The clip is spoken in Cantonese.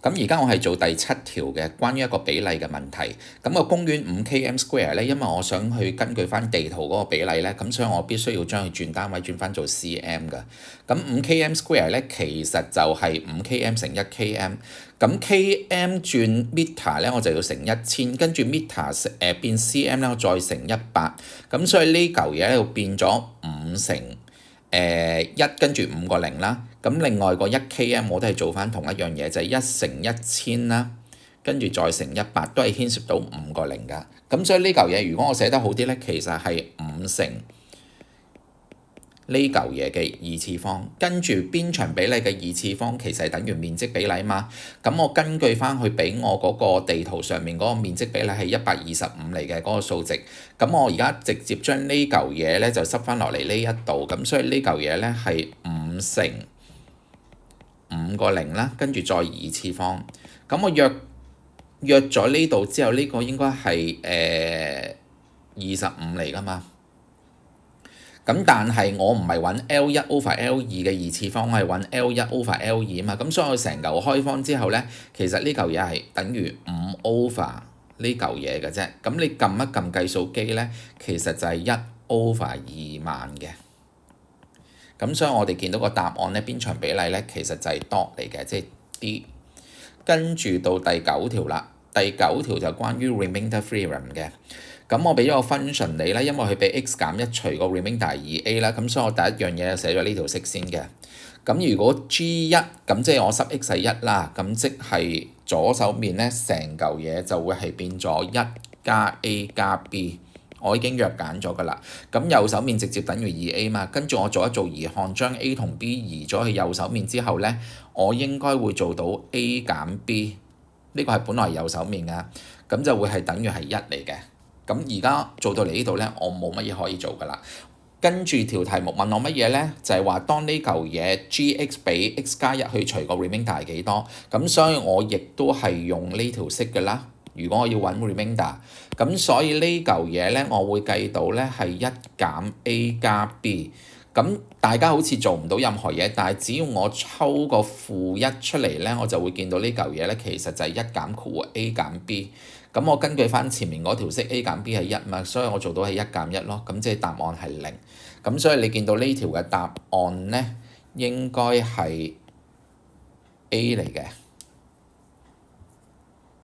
咁而家我係做第7條嘅，關於一個比例嘅問題。咁個公園5 km square 咧，因為我想去根據翻地圖嗰個比例咧，咁所以我必須要將佢轉單位轉翻做 cm 㗎。咁5 km square 咧，其實就係5 km 乘1 km。咁 km 轉 meter 咧，我就要乘1000，跟住 meter 變 cm 咧，我再乘100。咁所以呢嚿嘢咧，就變咗5乘1跟住5個零啦。咁另外個1 km 我都係做翻同一樣嘢，就係1乘1000啦，跟住再乘100，都係牽涉到5個零㗎。咁所以呢嚿嘢如果我寫得好啲咧，其實係5乘呢嚿嘢嘅二次方，跟住邊長比例嘅二次方其實係等於面積比例嘛。咁我根據翻佢俾我嗰個地圖上面嗰個面積比例係125嚟嘅嗰個數值。咁我而家直接將呢嚿嘢咧就塞翻落嚟呢一度，咁所以呢嚿嘢咧係5乘5個零啦，跟住再二次方。咁我約咗呢度之後，呢個應該係25嚟㗎嘛。咁但係我唔係揾 L1 over L2 嘅二次方，我係揾 L1 over L2 啊嘛。咁所以我成嚿開方之後咧，其實呢嚿嘢係等於5 over 呢嚿嘢嘅啫。咁你撳一撳計數機咧，其實就係1 over 20000嘅。咁所以我哋見到個答案咧，邊長比例咧，其實就係 dot 嚟嘅，即係 D。跟住到第9條啦，第9條就關於 remainder theorem 嘅。咁我俾咗個 function 你啦，因為佢俾 x 減1除個 remainder 係 2a 啦，咁所以我第一樣嘢就寫咗呢條式先嘅。咁如果 G1 咁即係我 sub x 係1啦，咁即係左手面咧成嚿嘢就會係變咗1加 a 加 b。我已經約揀咗㗎啦，咁右手面直接等於2a 嘛，跟住我做一做移項，將 a 同 b 移咗去右手面之後咧，我應該會做到 a 減 b， 呢個係本來右手面㗎，咁就會係等於係1嚟嘅。咁而家做到嚟呢度咧，我冇乜嘢可以做㗎啦。跟住條題目問我乜嘢咧？就係話當呢嚿嘢 gx 比 x 加1去除個 remainder 係幾多？咁所以我亦都係用呢條式㗎啦。如果我要揾 remainder，咁所以呢嚿嘢咧，我會計到咧係1減 a 加 b。咁大家好似做唔到任何嘢，但係只要我抽個-1出嚟咧，我就會見到呢嚿嘢咧，其實就係1減括弧 a 減 b。咁我根據翻前面嗰條式 a 減 b 係1嘛，所以我做到係1減1咯。咁即係答案係0。咁所以你見到呢條嘅答案咧，應該係 A 嚟嘅。